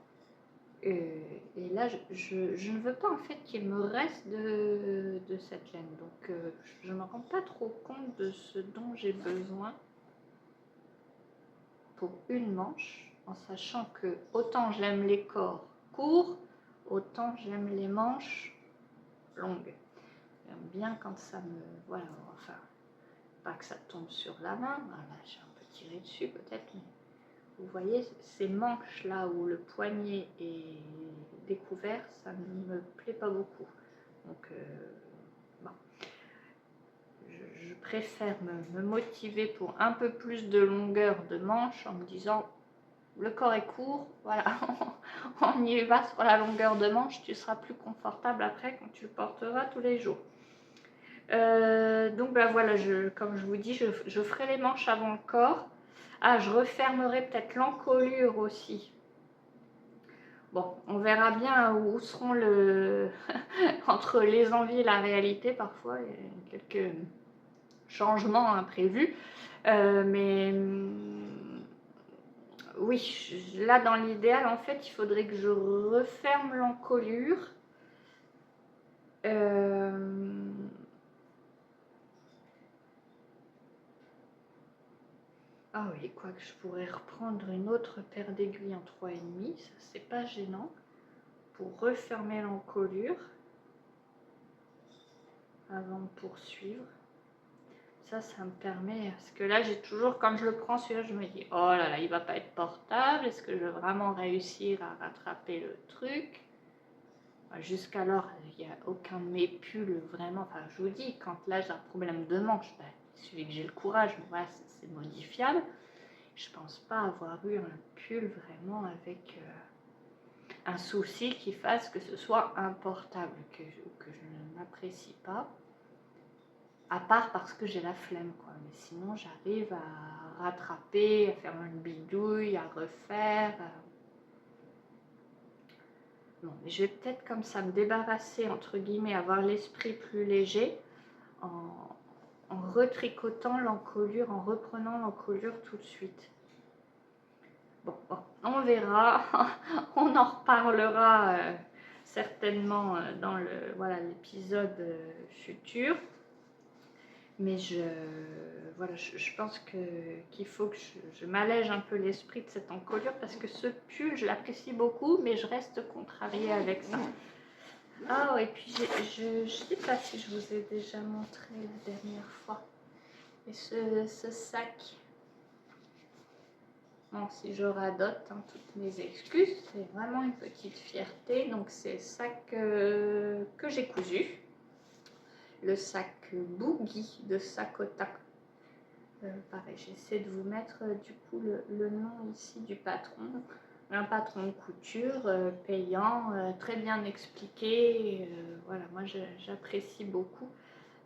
Speaker 1: Et là, je ne veux pas en fait qu'il me reste de cette laine. Donc, je ne me rends pas trop compte de ce dont j'ai besoin pour une manche, en sachant que autant j'aime les corps courts, autant j'aime les manches longues. J'aime bien quand ça me... Voilà, enfin, pas que ça tombe sur la main. Voilà, j'ai un peu tiré dessus peut-être, mais vous voyez, ces manches là où le poignet est découvert, ça ne me plaît pas beaucoup. Donc, bon. Je préfère me motiver pour un peu plus de longueur de manche en me disant le corps est court, voilà, on y va sur la longueur de manche, tu seras plus confortable après quand tu le porteras tous les jours. Donc ben voilà, comme je vous dis, je ferai les manches avant le corps. Ah, je refermerai peut-être l'encolure aussi. Bon, on verra bien où seront entre les envies et la réalité. Parfois, il y a quelques changements imprévus. Mais oui, là, dans l'idéal, en fait, il faudrait que je referme l'encolure. Ah oui, quoique je pourrais reprendre une autre paire d'aiguilles en 3,5, ça c'est pas gênant, pour refermer l'encolure avant de poursuivre. Ça me permet, parce que là j'ai toujours, quand je le prends celui-là, je me dis oh là là, il va pas être portable, est-ce que je vais vraiment réussir à rattraper le truc? Jusqu'alors, il n'y a aucun de mes pulls vraiment, enfin je vous dis, quand là j'ai un problème de manche, ben, il suffit que j'ai le courage, mais voilà, c'est modifiable. Je pense pas avoir eu un pull vraiment avec un souci qui fasse que ce soit importable, que je n'apprécie pas. À part parce que j'ai la flemme, quoi. Mais sinon, j'arrive à rattraper, à faire une bidouille, à refaire. Bon, mais je vais peut-être comme ça me débarrasser, entre guillemets, avoir l'esprit plus léger en retricotant l'encolure, en reprenant l'encolure tout de suite. Bon, on verra, on en reparlera certainement dans l'épisode futur. Mais voilà, je pense qu'il faut que je m'allège un peu l'esprit de cette encolure parce que ce pull, je l'apprécie beaucoup, mais je reste contrariée avec ça. Ah, et puis je ne sais pas si je vous ai déjà montré la dernière fois. Et ce sac, bon, si je radote, hein, toutes mes excuses, c'est vraiment une petite fierté. Donc c'est ça que j'ai cousu. Le sac Boogie de Sakota. Pareil, j'essaie de vous mettre du coup le nom ici du patron. Un patron de couture payant, très bien expliqué. Voilà, moi j'apprécie beaucoup.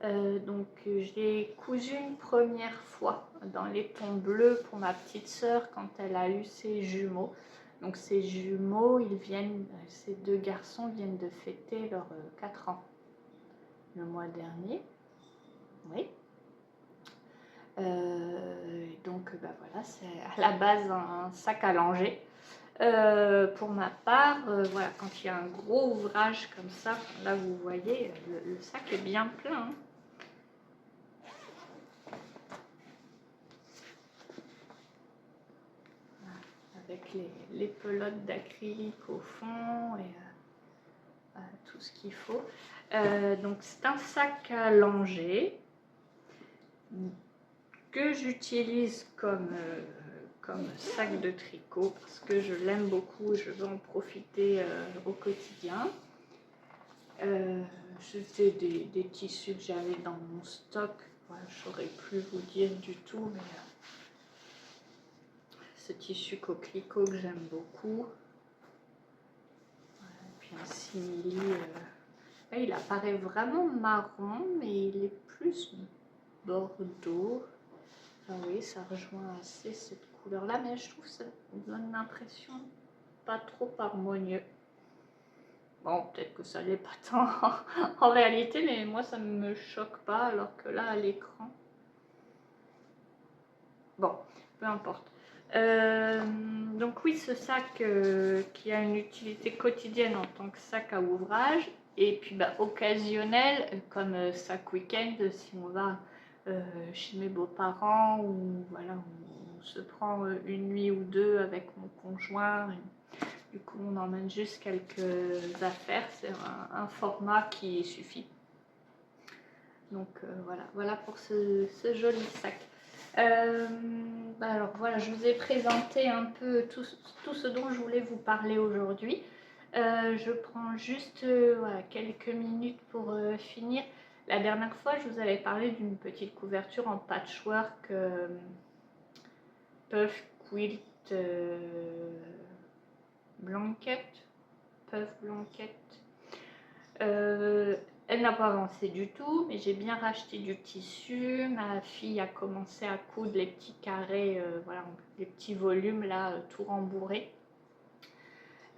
Speaker 1: Donc j'ai cousu une première fois dans les tons bleus pour ma petite sœur quand elle a eu ses jumeaux. Donc ces jumeaux, ces deux garçons viennent de fêter leurs 4 ans le mois dernier. Oui. Donc bah voilà, c'est à la base un sac à langer. Pour ma part, voilà, quand il y a un gros ouvrage comme ça, là vous voyez, le sac est bien plein. Hein. Voilà, avec les pelotes d'acrylique au fond et tout ce qu'il faut. Donc c'est un sac à langer que j'utilise comme sac de tricot parce que je l'aime beaucoup, je veux en profiter au quotidien. C'était des tissus que j'avais dans mon stock. Voilà, je saurais plus vous dire du tout, mais ce tissu coquelicot que j'aime beaucoup. Voilà, et puis un simili. Là, il apparaît vraiment marron, mais il est plus bordeaux. Enfin, oui, ça rejoint assez cette couleur-là, mais je trouve que ça donne l'impression pas trop harmonieux. Bon, peut-être que ça l'est pas tant en réalité, mais moi ça ne me choque pas, alors que là à l'écran. Bon, peu importe. Donc oui, ce sac qui a une utilité quotidienne en tant que sac à ouvrage, et puis bah, occasionnel, comme sac week-end, si on va chez mes beaux-parents, ou voilà, on se prend une nuit ou deux avec mon conjoint. Du coup, on emmène juste quelques affaires. C'est un format qui suffit. Donc voilà pour ce joli sac. Alors voilà, je vous ai présenté un peu tout ce dont je voulais vous parler aujourd'hui. Je prends juste voilà, quelques minutes pour finir. La dernière fois, je vous avais parlé d'une petite couverture en patchwork puff quilt blanket. Puff blanket. Elle n'a pas avancé du tout, mais j'ai bien racheté du tissu. Ma fille a commencé à coudre les petits carrés, voilà, les petits volumes là, tout rembourrés.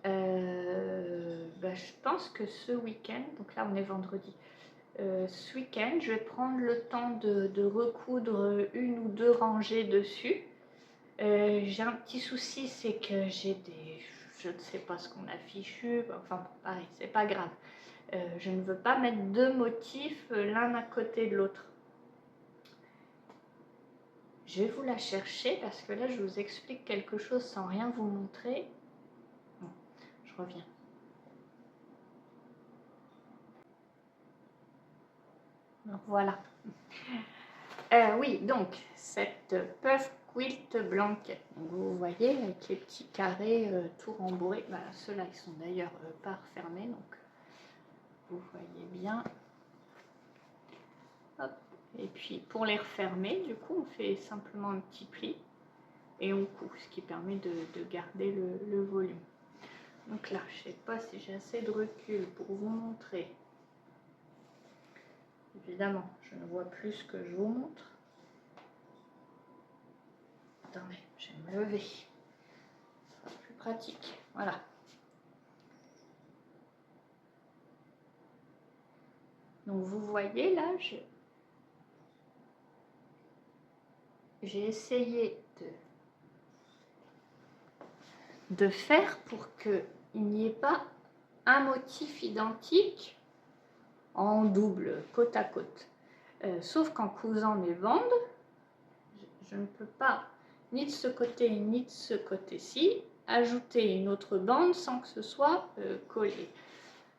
Speaker 1: Je pense que ce week-end, donc là on est vendredi, ce week-end je vais prendre le temps de recoudre une ou deux rangées dessus. J'ai un petit souci, c'est que je ne sais pas ce qu'on a fichu, enfin pareil, c'est pas grave. Je ne veux pas mettre deux motifs l'un à côté de l'autre. Je vais vous la chercher parce que là je vous explique quelque chose sans rien vous montrer. Bon, je reviens. Donc voilà. Oui, donc cette puff quilt blanquette. Donc, vous voyez avec les petits carrés tout rembourrés. Bah, ceux-là, ils sont d'ailleurs pas refermés, donc vous voyez bien. Hop. Et puis pour les refermer, du coup, on fait simplement un petit pli et on coud, ce qui permet de garder le volume. Donc là, je ne sais pas si j'ai assez de recul pour vous montrer. Évidemment, je ne vois plus ce que je vous montre. Attendez, je vais me lever. Ce sera plus pratique. Voilà. Donc vous voyez là, j'ai essayé de faire pour qu'il n'y ait pas un motif identique en double, côte à côte. Sauf qu'en cousant mes bandes, je ne peux pas, ni de ce côté ni de ce côté-ci, ajouter une autre bande sans que ce soit collé.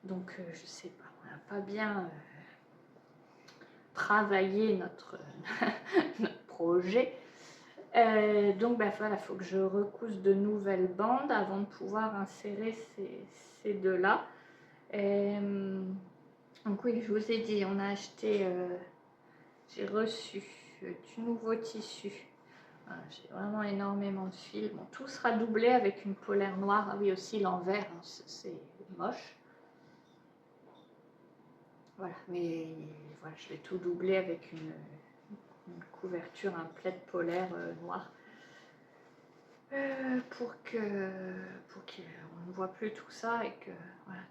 Speaker 1: Donc je sais pas, on n'a pas bien travaillé notre, notre projet. Donc bah, voilà, il faut que je recouse de nouvelles bandes avant de pouvoir insérer ces deux-là. Donc oui, je vous ai dit, on a acheté, j'ai reçu du nouveau tissu. Voilà, j'ai vraiment énormément de fils. Bon, tout sera doublé avec une polaire noire. Ah oui, aussi l'envers, hein, c'est moche. Voilà, mais voilà, je vais tout doubler avec une couverture, un plaid polaire noir. Pour qu'on ne voit plus tout ça et que voilà,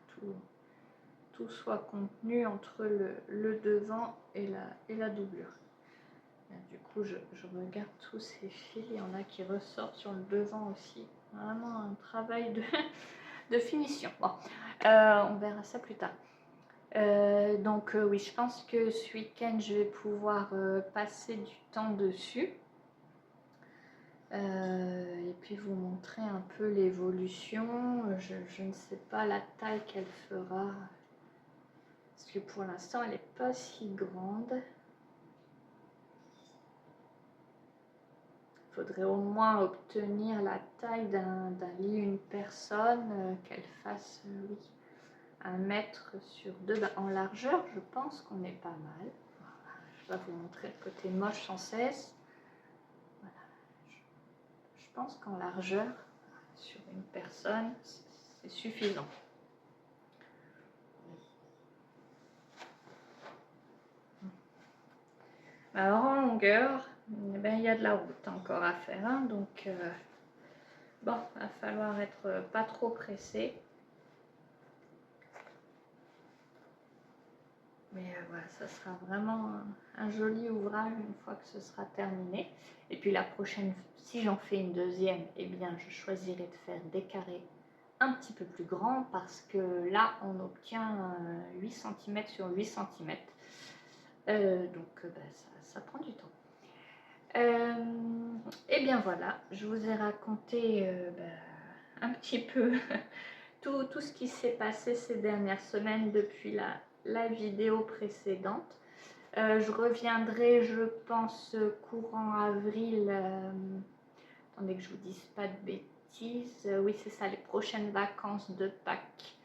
Speaker 1: tout soit contenu entre le devant et la doublure. Et du coup, je regarde tous ces fils, il y en a qui ressortent sur le devant aussi. Vraiment un travail de finition. Bon, on verra ça plus tard. Donc oui, je pense que ce week-end, je vais pouvoir passer du temps dessus. Et puis vous montrer un peu l'évolution. Je ne sais pas la taille qu'elle fera. Parce que pour l'instant, elle n'est pas si grande. Il faudrait au moins obtenir la taille d'un lit une personne, qu'elle fasse, oui, 1 mètre sur 2. Bah, en largeur, je pense qu'on est pas mal. Voilà, je vais vous montrer le côté moche sans cesse. Voilà. Je pense qu'en largeur, sur une personne, c'est suffisant. Alors en longueur, eh ben, il y a de la route encore à faire, hein, donc bon, il va falloir être pas trop pressé. Mais voilà, ça sera vraiment un joli ouvrage une fois que ce sera terminé. Et puis la prochaine, si j'en fais une deuxième, eh bien je choisirai de faire des carrés un petit peu plus grands parce que là on obtient 8 cm sur 8 cm. Donc bah, ça prend du temps. Et bien voilà, je vous ai raconté un petit peu tout ce qui s'est passé ces dernières semaines depuis la vidéo précédente. Je reviendrai, je pense, courant avril. Attendez que je vous dise pas de bêtises. Oui, c'est ça, les prochaines vacances de Pâques.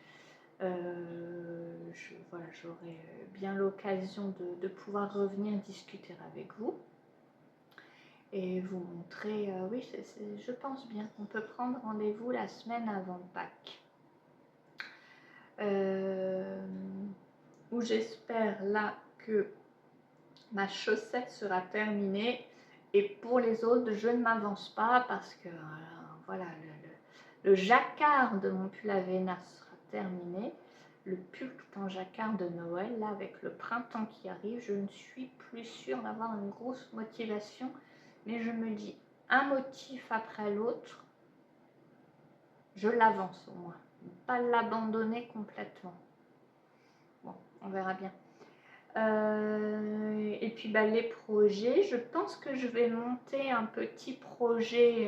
Speaker 1: Voilà, j'aurai bien l'occasion de pouvoir revenir discuter avec vous. Et vous montrer, oui, je pense bien qu'on peut prendre rendez-vous la semaine avant Pâques. Où j'espère là que ma chaussette sera terminée. Et pour les autres, je ne m'avance pas parce que voilà, le jacquard de mon pull à Vénas sera terminé. Le pull tout en jacquard de Noël, là avec le printemps qui arrive, je ne suis plus sûre d'avoir une grosse motivation. Mais je me dis, un motif après l'autre, je l'avance au moins. Ne pas l'abandonner complètement. Bon, on verra bien. Et puis bah, les projets, je pense que je vais monter un petit projet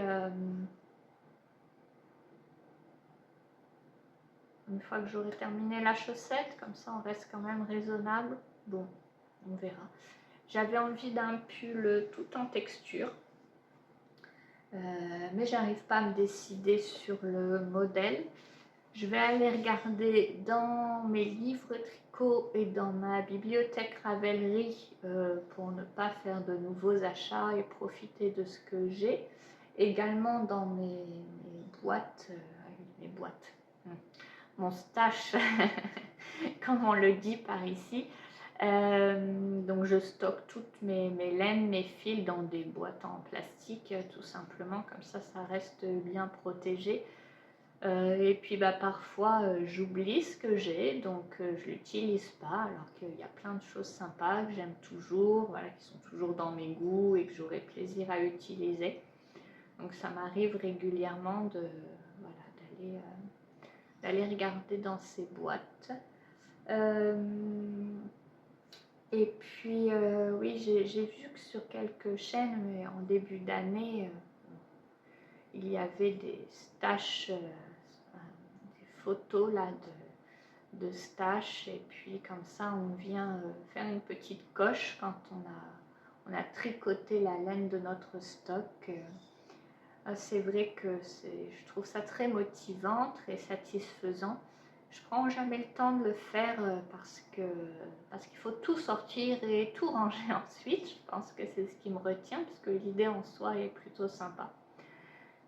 Speaker 1: une fois que j'aurai terminé la chaussette, comme ça on reste quand même raisonnable. Bon, on verra. J'avais envie d'un pull tout en texture, mais j'arrive pas à me décider sur le modèle. Je vais aller regarder dans mes livres tricot et dans ma bibliothèque Ravelry pour ne pas faire de nouveaux achats et profiter de ce que j'ai. Également dans mes boîtes, mon stash, comme on le dit par ici. Donc je stocke toutes mes laines, mes fils dans des boîtes en plastique, tout simplement, comme ça reste bien protégé. Et puis parfois j'oublie ce que j'ai, donc je l'utilise pas, alors qu'il y a plein de choses sympas que j'aime toujours, voilà, qui sont toujours dans mes goûts et que j'aurai plaisir à utiliser. Donc ça m'arrive régulièrement de, voilà, d'aller regarder dans ces boîtes. Et puis oui, j'ai vu que sur quelques chaînes, mais en début d'année, il y avait des stash, des photos là de stash, et puis comme ça on vient faire une petite coche quand on a tricoté la laine de notre stock. C'est vrai que je trouve ça très motivant, très satisfaisant. Je prends jamais le temps de le faire parce qu'il faut tout sortir et tout ranger ensuite. Je pense que c'est ce qui me retient, parce que l'idée en soi est plutôt sympa.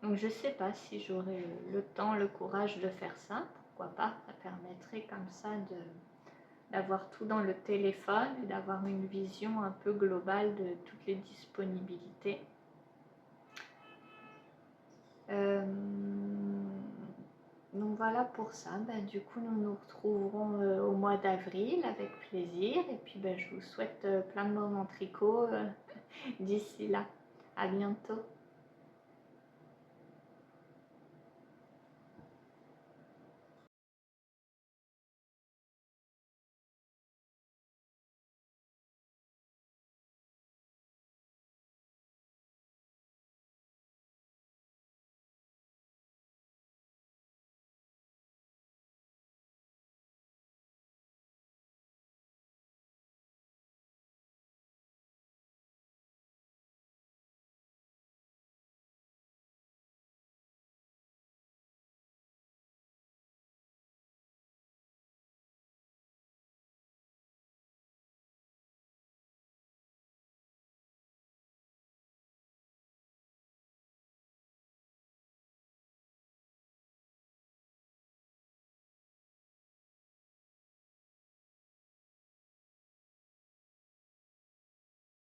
Speaker 1: Donc je sais pas si j'aurai le temps, le courage de faire ça. Pourquoi pas, ça permettrait comme ça d'avoir tout dans le téléphone et d'avoir une vision un peu globale de toutes les disponibilités. Donc voilà pour ça. Du coup, nous nous retrouverons au mois d'avril avec plaisir. Et puis je vous souhaite plein de moments tricot d'ici là. À bientôt.